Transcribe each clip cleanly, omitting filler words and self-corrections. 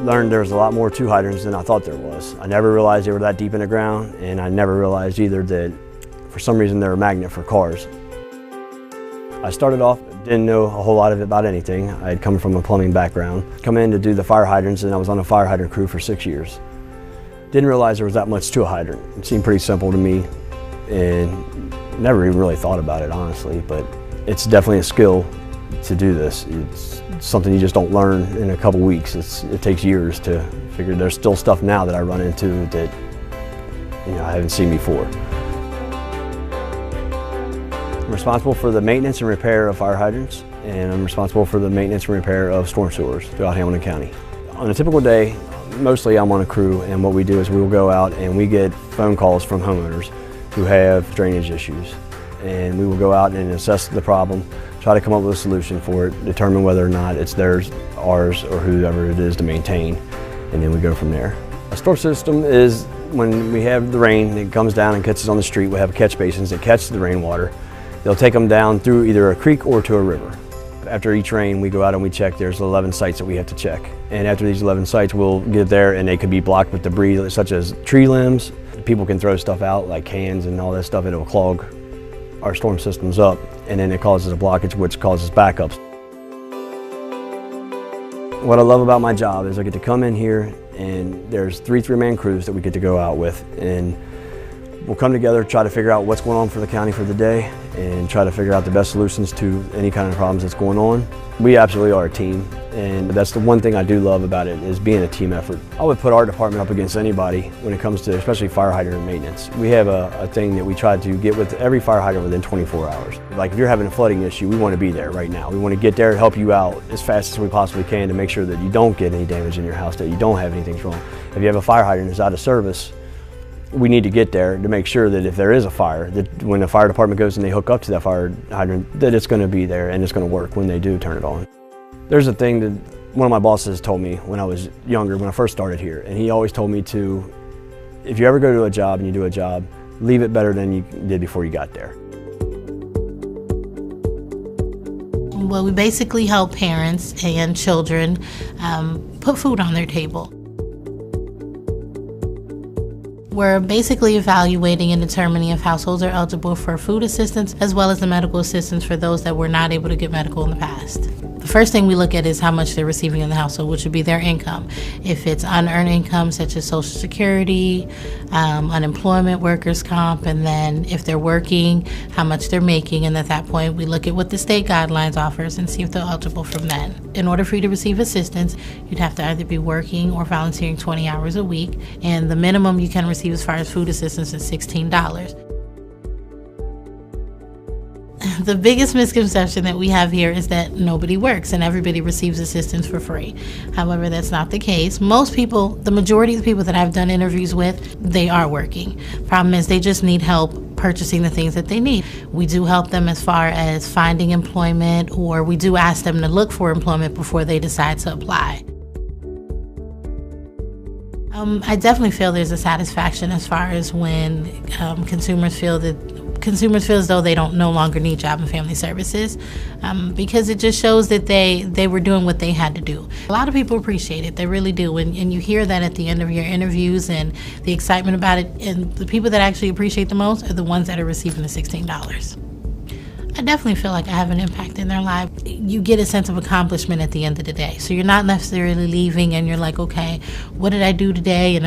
learned there was a lot more to hydrants than I thought there was. I never realized they were that deep in the ground, and I never realized either that for some reason they're a magnet for cars. I started off, didn't know a whole lot about anything. I had come from a plumbing background. Come in to do the fire hydrants, and I was on a fire hydrant crew for 6 years. Didn't realize there was that much to a hydrant. It seemed pretty simple to me, and never even really thought about it, honestly, but it's definitely a skill to do this. It's something you just don't learn in a couple weeks. It takes years to figure. There's still stuff now that I run into that I haven't seen before. I'm responsible for the maintenance and repair of fire hydrants, and I'm responsible for the maintenance and repair of storm sewers throughout Hamilton County. On a typical day, mostly I'm on a crew, and what we do is we will go out and we get phone calls from homeowners who have drainage issues, and we will go out and assess the problem, try to come up with a solution for it, determine whether or not it's theirs, ours, or whoever it is to maintain, and then we go from there. A storm system is when we have the rain, it comes down and catches on the street. We have catch basins that catch the rainwater. They'll take them down through either a creek or to a river. After each rain, we go out and we check. There's 11 sites that we have to check. And after these 11 sites, we'll get there and they could be blocked with debris such as tree limbs. People can throw stuff out like cans and all that stuff, and it will clog our storm systems up, and then it causes a blockage, which causes backups. What I love about my job is I get to come in here, and there's three-man crews that we get to go out with, and we'll come together, try to figure out what's going on for the county for the day, and try to figure out the best solutions to any kind of problems that's going on. We absolutely are a team, and that's the one thing I do love about it, is being a team effort. I would put our department up against anybody when it comes to especially fire hydrant maintenance. We have a thing that we try to get with every fire hydrant within 24 hours. Like if you're having a flooding issue, we want to be there right now. We want to get there and help you out as fast as we possibly can to make sure that you don't get any damage in your house, that you don't have anything wrong. If you have a fire hydrant that's out of service, we need to get there to make sure that if there is a fire, that when the fire department goes and they hook up to that fire hydrant, that it's going to be there and it's going to work when they do turn it on. There's a thing that one of my bosses told me when I was younger, when I first started here, and he always told me to, if you ever go to a job and you do a job, leave it better than you did before you got there. Well, we basically help parents and children put food on their table. We're basically evaluating and determining if households are eligible for food assistance as well as the medical assistance for those that were not able to get medical in the past. The first thing we look at is how much they're receiving in the household, which would be their income. If it's unearned income such as Social Security, unemployment, workers' comp, and then if they're working, how much they're making, and at that point we look at what the state guidelines offers and see if they're eligible from then. In order for you to receive assistance, you'd have to either be working or volunteering 20 hours a week, and the minimum you can receive as far as food assistance is $16. The biggest misconception that we have here is that nobody works and everybody receives assistance for free. However, that's not the case. Most people, the majority of the people that I've done interviews with, they are working. Problem is they just need help purchasing the things that they need. We do help them as far as finding employment, or we do ask them to look for employment before they decide to apply. I definitely feel there's a satisfaction as far as when consumers feel as though they don't no longer need Job and Family Services, because it just shows that they were doing what they had to do. A lot of people appreciate it, they really do, and you hear that at the end of your interviews and the excitement about it, and the people that actually appreciate the most are the ones that are receiving the $16. I definitely feel like I have an impact in their life. You get a sense of accomplishment at the end of the day. So you're not necessarily leaving and you're like, okay, what did I do today? And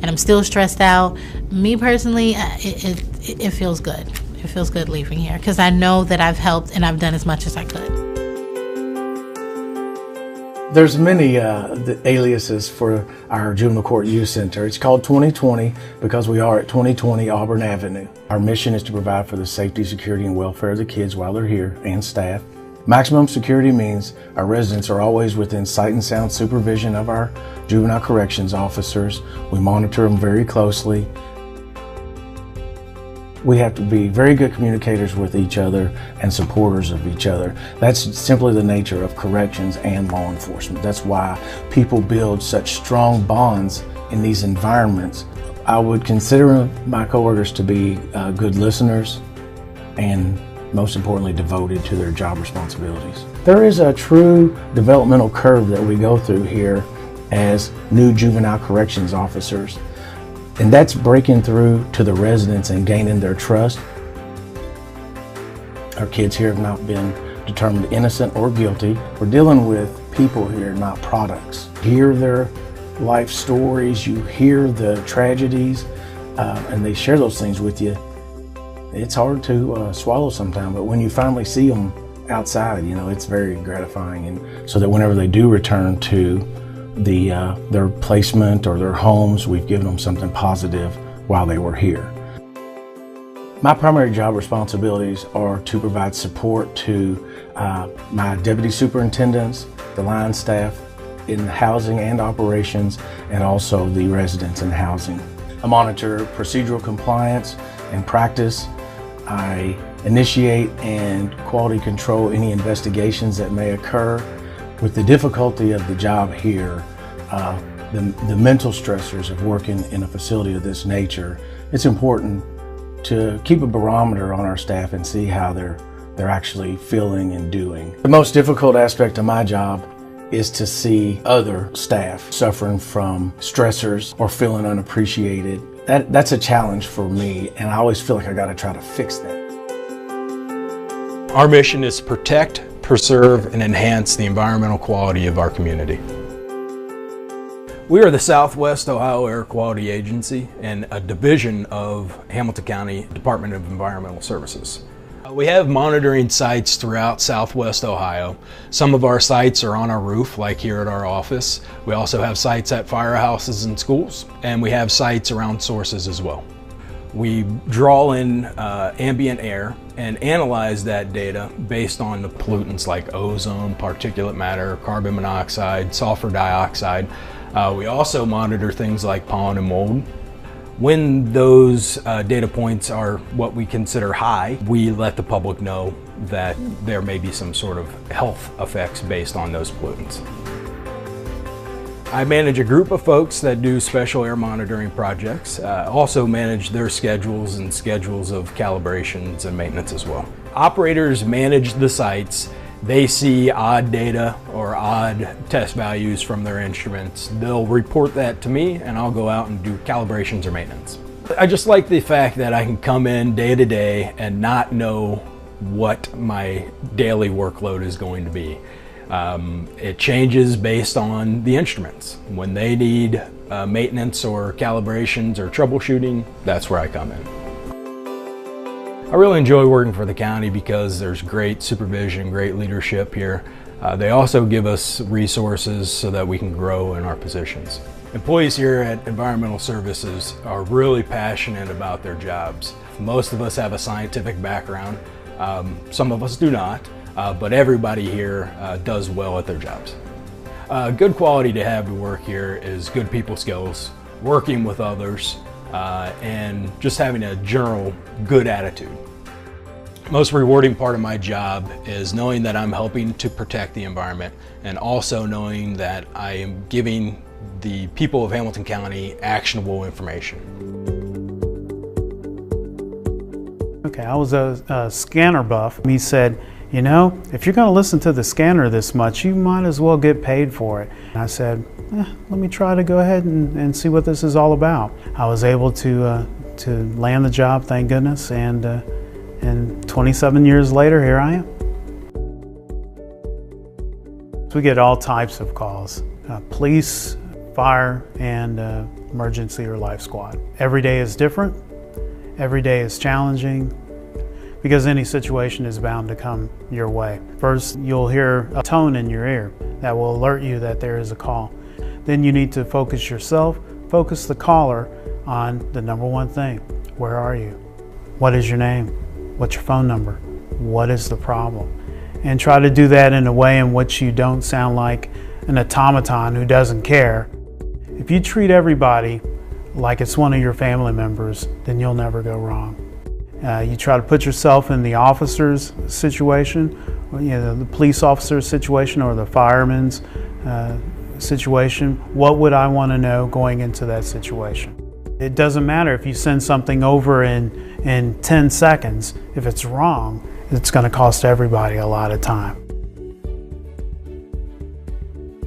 I'm still stressed out. Me personally, it feels good. It feels good leaving here because I know that I've helped and I've done as much as I could. There's many aliases for our Juvenile Court Youth Center. It's called 2020 because we are at 2020 Auburn Avenue. Our mission is to provide for the safety, security, and welfare of the kids while they're here and staff. Maximum security means our residents are always within sight and sound supervision of our juvenile corrections officers. We monitor them very closely. We have to be very good communicators with each other and supporters of each other. That's simply the nature of corrections and law enforcement. That's why people build such strong bonds in these environments. I would consider my coworkers to be good listeners and, most importantly, devoted to their job responsibilities. There is a true developmental curve that we go through here as new juvenile corrections officers. And that's breaking through to the residents and gaining their trust. Our kids here have not been determined innocent or guilty. We're dealing with people here, not products. You hear their life stories, you hear the tragedies, and they share those things with you. It's hard to swallow sometimes, but when you finally see them outside, it's very gratifying. And so that whenever they do return to their placement or their homes, we've given them something positive while they were here. My primary job responsibilities are to provide support to my deputy superintendents, the line staff in housing and operations, and also the residents in housing. I monitor procedural compliance and practice. I initiate and quality control any investigations that may occur. With the difficulty of the job here, the mental stressors of working in a facility of this nature, it's important to keep a barometer on our staff and see how they're actually feeling and doing. The most difficult aspect of my job is to see other staff suffering from stressors or feeling unappreciated. That's a challenge for me, and I always feel like I gotta try to fix that. Our mission is to protect, preserve, and enhance the environmental quality of our community. We are the Southwest Ohio Air Quality Agency and a division of Hamilton County Department of Environmental Services. We have monitoring sites throughout Southwest Ohio. Some of our sites are on our roof, like here at our office. We also have sites at firehouses and schools, and we have sites around sources as well. We draw in ambient air and analyze that data based on the pollutants like ozone, particulate matter, carbon monoxide, sulfur dioxide. We also monitor things like pollen and mold. When those data points are what we consider high, we let the public know that there may be some sort of health effects based on those pollutants. I manage a group of folks that do special air monitoring projects, also manage their schedules and schedules of calibrations and maintenance as well. Operators manage the sites. They see odd data or odd test values from their instruments. They'll report that to me, and I'll go out and do calibrations or maintenance. I just like the fact that I can come in day to day and not know what my daily workload is going to be. It changes based on the instruments. When they need maintenance or calibrations or troubleshooting, that's where I come in. I really enjoy working for the county because there's great supervision, great leadership here. They also give us resources so that we can grow in our positions. Employees here at Environmental Services are really passionate about their jobs. Most of us have a scientific background. Some of us do not, but everybody here does well at their jobs. Good quality to have to work here is good people skills, working with others, and just having a general good attitude. Most rewarding part of my job is knowing that I'm helping to protect the environment and also knowing that I am giving the people of Hamilton County actionable information. Okay, I was a scanner buff. He said, you know, if you're going to listen to the scanner this much, you might as well get paid for it. And I said, let me try to go ahead and see what this is all about. I was able to land the job, thank goodness, and 27 years later, here I am. We get all types of calls, police, fire, and emergency or life squad. Every day is different. Every day is challenging because any situation is bound to come your way. First, you'll hear a tone in your ear that will alert you that there is a call. Then you need to focus yourself, focus the caller on the number one thing. Where are you? What is your name? What's your phone number? What is the problem? And try to do that in a way in which you don't sound like an automaton who doesn't care. If you treat everybody like it's one of your family members, then you'll never go wrong. You try to put yourself in the officer's situation, the police officer's situation or the fireman's situation. What would I want to know going into that situation? It doesn't matter if you send something over in 10 seconds. If it's wrong, it's going to cost everybody a lot of time.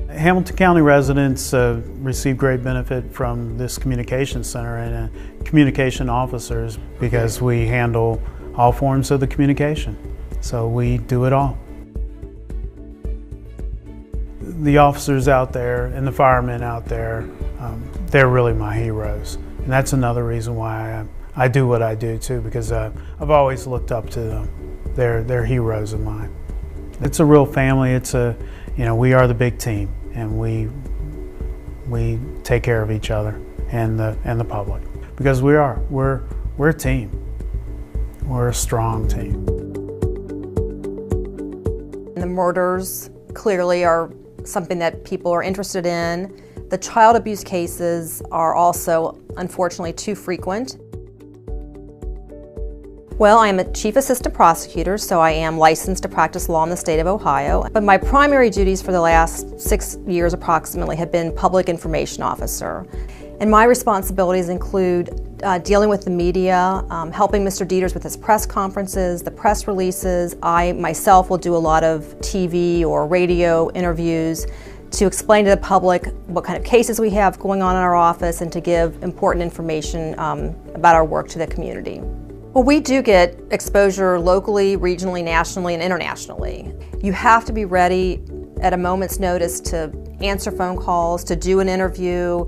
Hamilton County residents receive great benefit from this communication center and communication officers because we handle all forms of the communication. So we do it all. The officers out there and the firemen out there, they're really my heroes. And that's another reason why I do what I do too, because I've always looked up to them. They're heroes of mine. It's a real family. We are the big team, and we take care of each other and the public, because we're a team. We're a strong team. The murders clearly are something that people are interested in. The child abuse cases are also, unfortunately, too frequent. Well, I am a Chief Assistant Prosecutor, so I am licensed to practice law in the state of Ohio. But my primary duties for the last 6 years approximately have been Public Information Officer. And my responsibilities include dealing with the media, helping Mr. Dieters with his press conferences, the press releases. I myself will do a lot of TV or radio interviews to explain to the public what kind of cases we have going on in our office and to give important information about our work to the community. Well, we do get exposure locally, regionally, nationally, and internationally. You have to be ready at a moment's notice to answer phone calls, to do an interview,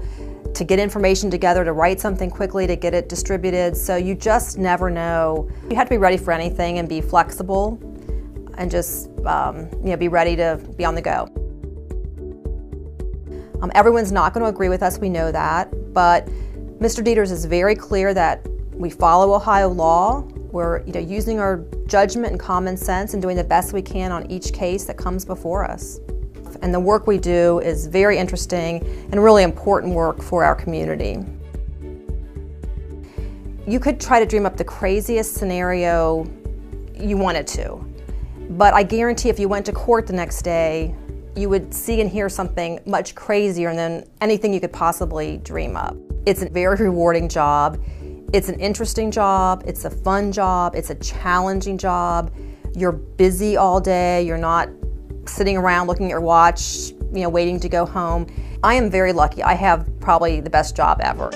to get information together, to write something quickly, to get it distributed. So you just never know. You have to be ready for anything and be flexible and just be ready to be on the go. Everyone's not going to agree with us, we know that, but Mr. Dieters is very clear that we follow Ohio law. We're using our judgment and common sense and doing the best we can on each case that comes before us. And the work we do is very interesting and really important work for our community. You could try to dream up the craziest scenario you wanted to, but I guarantee if you went to court the next day, you would see and hear something much crazier than anything you could possibly dream up. It's a very rewarding job. It's an interesting job, it's a fun job, it's a challenging job. You're busy all day, you're not sitting around looking at your watch, waiting to go home. I am very lucky. I have probably the best job ever.